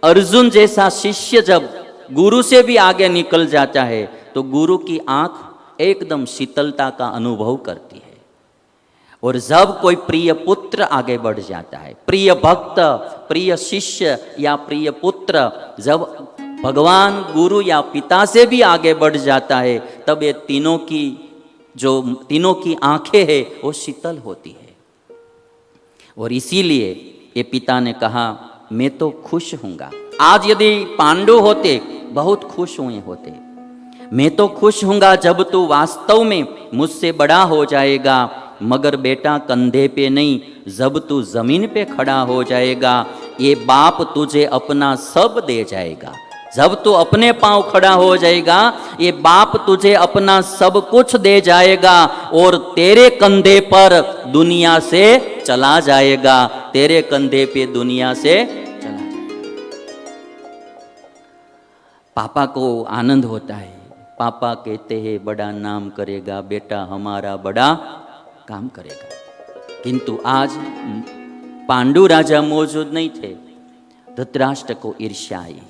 अर्जुन जैसा शिष्य जब गुरु से भी आगे निकल जाता है तो गुरु की आंख एकदम शीतलता का अनुभव करती है। और जब कोई प्रिय पुत्र आगे बढ़ जाता है, प्रिय भक्त, प्रिय शिष्य या प्रिय पुत्र जब भगवान गुरु या पिता से भी आगे बढ़ जाता है, तब ये तीनों की आंखें हैं वो शीतल होती है। और इसीलिए ये पिता ने कहा मैं तो खुश हूँगा। आज यदि पांडु होते बहुत खुश हुए होते। मैं तो खुश हूँगा जब तू वास्तव में मुझसे बड़ा हो जाएगा, मगर बेटा कंधे पे नहीं, जब तू जमीन पे खड़ा हो जाएगा ये बाप तुझे अपना सब दे जाएगा। जब तू अपने पांव खड़ा हो जाएगा ये बाप तुझे अपना सब कुछ दे जाएगा और तेरे कंधे पर दुनिया से चला जाएगा, तेरे कंधे पे दुनिया से चला जाएगा। पापा को आनंद होता है, पापा कहते हैं बड़ा नाम करेगा, बेटा हमारा बड़ा काम करेगा। किंतु आज पांडु राजा मौजूद नहीं थे। धृतराष्ट्र को ईर्ष्या आई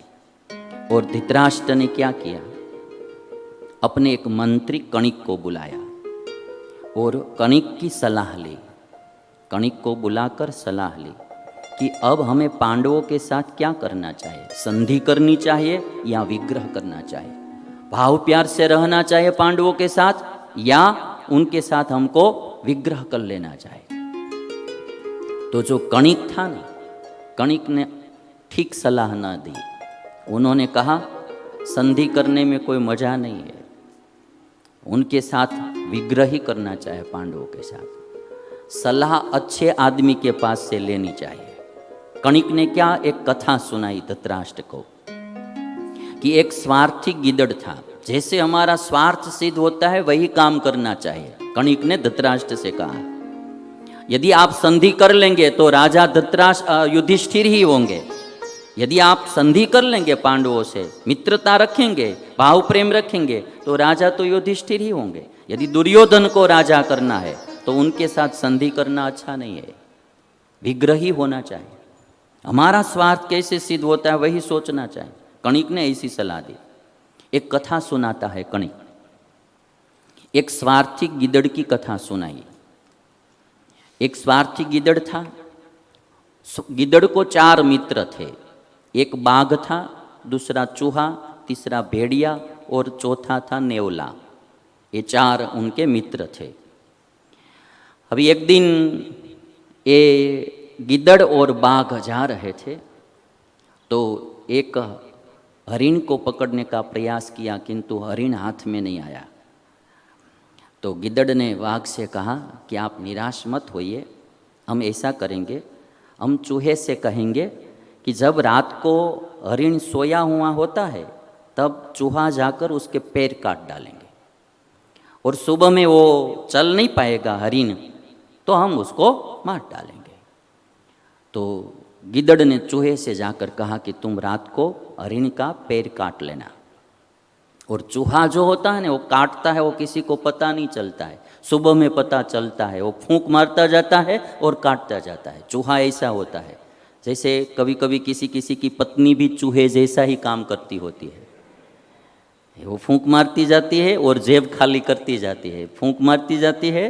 और धृतराष्ट्र ने क्या किया, अपने एक मंत्री कणिक को बुलाया और कणिक की सलाह ली। कणिक को बुलाकर सलाह ली कि अब हमें पांडवों के साथ क्या करना चाहिए, संधि करनी चाहिए या विग्रह करना चाहिए, भाव प्यार से रहना चाहिए पांडवों के साथ या उनके साथ हमको विग्रह कर लेना चाहिए। तो जो कणिक था ना, कणिक ने ठीक सलाह ना दी। उन्होंने कहा संधि करने में कोई मजा नहीं है, उनके साथ विग्रह ही करना चाहिए पांडवों के साथ। सलाह अच्छे आदमी के पास से लेनी चाहिए। कणिक ने क्या एक कथा सुनाई धृतराष्ट्र को कि एक स्वार्थी गिदड़ था। जैसे हमारा स्वार्थ सिद्ध होता है वही काम करना चाहिए। कणिक ने धृतराष्ट्र से कहा यदि आप संधि कर लेंगे तो राजा धृतराष्ट्र युधिष्ठिर ही होंगे। यदि आप संधि कर लेंगे पांडवों से, मित्रता रखेंगे, भाव प्रेम रखेंगे, तो राजा तो युधिष्ठिर ही होंगे। यदि दुर्योधन को राजा करना है तो उनके साथ संधि करना अच्छा नहीं है, विग्रही होना चाहिए। हमारा स्वार्थ कैसे सिद्ध होता है वही सोचना चाहिए। कणिक ने ऐसी सलाह दी। एक कथा सुनाता है कणिक, एक स्वार्थी गिदड़ की कथा सुनाई। एक स्वार्थी गिदड़ था। गिदड़ को 4 मित्र थे। एक बाघ था, दूसरा चूहा, तीसरा भेड़िया और चौथा था नेवला। ये 4 उनके मित्र थे। अभी एक दिन ये गिदड़ और बाघ जा रहे थे तो एक हरिण को पकड़ने का प्रयास किया, किंतु हरिण हाथ में नहीं आया। तो गिदड़ ने बाघ से कहा कि आप निराश मत होइए, हम ऐसा करेंगे, हम चूहे से कहेंगे कि जब रात को हरिण सोया हुआ होता है तब चूहा जाकर उसके पैर काट डालेंगे और सुबह में वो चल नहीं पाएगा हरिण, तो हम उसको मार डालेंगे। तो गिदड़ ने चूहे से जाकर कहा कि तुम रात को हरिण का पैर काट लेना। और चूहा जो होता है ना वो काटता है, वो किसी को पता नहीं चलता है, सुबह में पता चलता है, वो फूंक मारता जाता है और काटता जाता है। चूहा ऐसा होता है जैसे कभी कभी किसी किसी की पत्नी भी चूहे जैसा ही काम करती होती है। वो फूंक मारती जाती है और जेब खाली करती जाती है, फूंक मारती जाती है,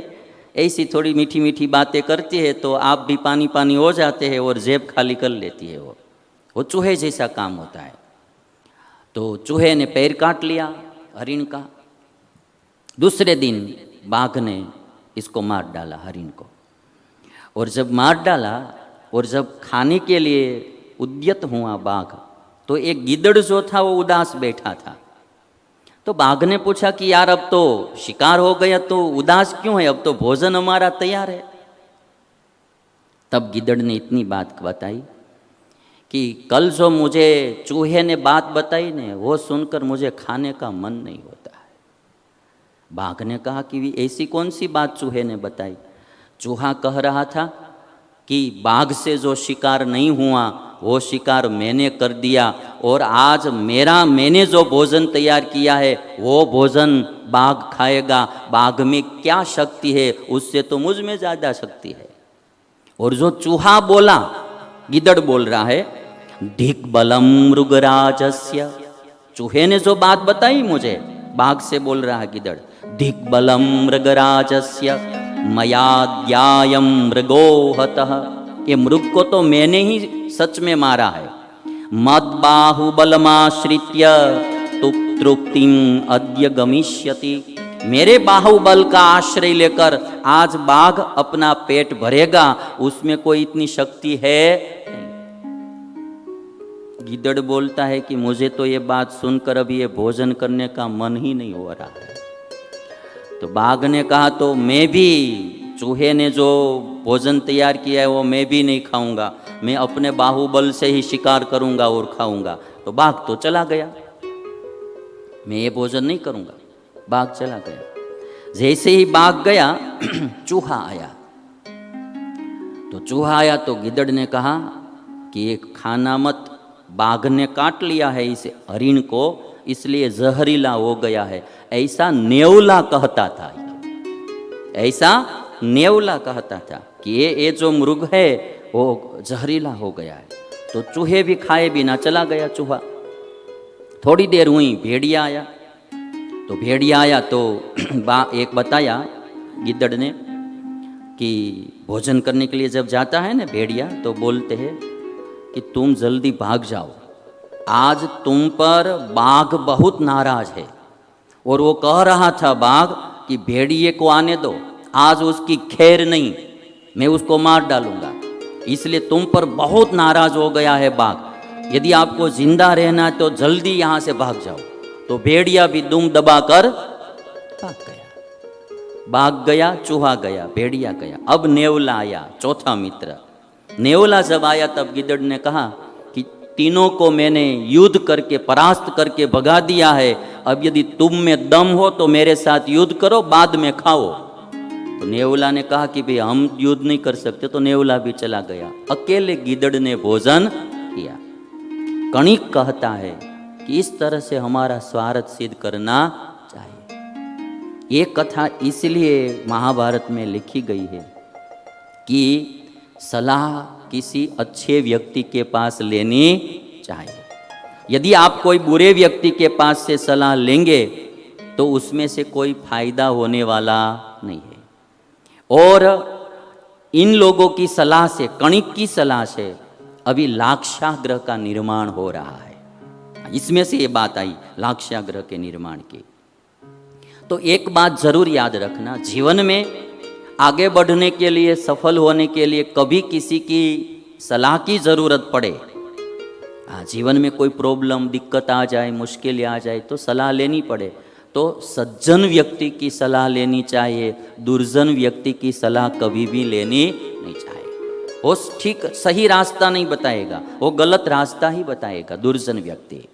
ऐसी थोड़ी मीठी मीठी बातें करती है तो आप भी पानी पानी हो जाते हैं और जेब खाली कर लेती है। वो चूहे जैसा काम होता है। तो चूहे ने पैर काट लिया हरिण का। दूसरे दिन बाघ ने इसको मार डाला हरिण को। और जब मार डाला और जब खाने के लिए उद्यत हुआ बाघ, तो एक गिदड़ जो था वो उदास बैठा था। तो बाघ ने पूछा कि यार अब तो शिकार हो गया तो उदास क्यों है, अब तो भोजन हमारा तैयार है। तब गिदड़ ने इतनी बात बताई कि कल जो मुझे चूहे ने बात बताई ने वो सुनकर मुझे खाने का मन नहीं होता है। बाघ ने कहा कि ऐसी कौन सी बात चूहे ने बताई। चूहा कह रहा था कि बाघ से जो शिकार नहीं हुआ वो शिकार मैंने कर दिया और आज मैंने जो भोजन तैयार किया है वो भोजन बाघ खाएगा। बाघ में क्या शक्ति है, उससे तो मुझ में ज़्यादा शक्ति है। और जो चूहा बोला, गिदड़ बोल रहा है, धिक बलम मृगराजस्य। चूहे ने जो बात बताई मुझे, बाघ से बोल रहा है गिदड़, धिक बलम मृगराजस्य मयाद्यायम मृगो हतः। ये मृग को तो मैंने ही सच में मारा है। मद बाहुबलमाश्रित्य तृप्तिम अद्य गमिष्यति। मेरे बाहुबल का आश्रय लेकर आज बाघ अपना पेट भरेगा, उसमें कोई इतनी शक्ति है नहीं। गिदड़ बोलता है कि मुझे तो ये बात सुनकर अभी ये भोजन करने का मन ही नहीं हो रहा है। तो बाघ ने कहा तो मैं भी, चूहे ने जो भोजन तैयार किया है वो मैं भी नहीं खाऊंगा, मैं अपने बाहुबल से ही शिकार करूंगा और खाऊंगा। तो बाघ तो चला गया, मैं ये भोजन नहीं करूंगा, बाघ चला गया। जैसे ही बाघ गया चूहा आया। तो चूहा आया तो गिदड़ ने कहा कि ये खाना मत, बाघ ने काट लिया है इस हरिण को, इसलिए जहरीला हो गया है। ऐसा नेवला कहता था, ऐसा नेवला कहता था कि ये जो मृग है वो जहरीला हो गया है। तो चूहे भी खाए बिना चला गया चूहा। थोड़ी देर हुई, भेड़िया आया। तो भेड़िया आया तो एक बताया गिद्दड़ ने कि भोजन करने के लिए जब जाता है ना भेड़िया, तो बोलते हैं कि तुम जल्दी भाग जाओ, आज तुम पर बाघ बहुत नाराज है। और वो कह रहा था बाघ कि भेड़िए को आने दो, आज उसकी खैर नहीं, मैं उसको मार डालूंगा, इसलिए तुम पर बहुत नाराज हो गया है बाघ, यदि आपको जिंदा रहना है तो जल्दी यहाँ से भाग जाओ। तो भेड़िया भी दुम दबाकर भाग गया। बाघ गया, चूहा गया, भेड़िया गया। अब नेवला आया, चौथा मित्र। नेवला जब आया तब गिद्दड़ ने कहा कि तीनों को मैंने युद्ध करके परास्त करके भगा दिया है, अब यदि तुम में दम हो तो मेरे साथ युद्ध करो, बाद में खाओ। तो नेवला ने कहा कि भाई हम युद्ध नहीं कर सकते। तो नेवला भी चला गया, अकेले गिद्दड़ ने भोजन किया। कणिक कहता है कि इस तरह से हमारा स्वार्थ सिद्ध करना चाहिए। ये कथा इसलिए महाभारत में लिखी गई है कि सलाह किसी अच्छे व्यक्ति के पास लेनी चाहिए। यदि आप कोई बुरे व्यक्ति के पास से सलाह लेंगे तो उसमें से कोई फायदा होने वाला नहीं है। और इन लोगों की सलाह से, कणिक की सलाह से अभी लाक्षागृह का निर्माण हो रहा है। इसमें से ये बात आई लाक्षागृह के निर्माण की। तो एक बात जरूर याद रखना, जीवन में आगे बढ़ने के लिए, सफल होने के लिए कभी किसी की सलाह की जरूरत पड़े, जीवन में कोई प्रॉब्लम, दिक्कत आ जाए, मुश्किल आ जाए तो सलाह लेनी पड़े, तो सज्जन व्यक्ति की सलाह लेनी चाहिए। दुर्जन व्यक्ति की सलाह कभी भी लेनी नहीं चाहिए। वो ठीक सही रास्ता नहीं बताएगा, वो गलत रास्ता ही बताएगा दुर्जन व्यक्ति।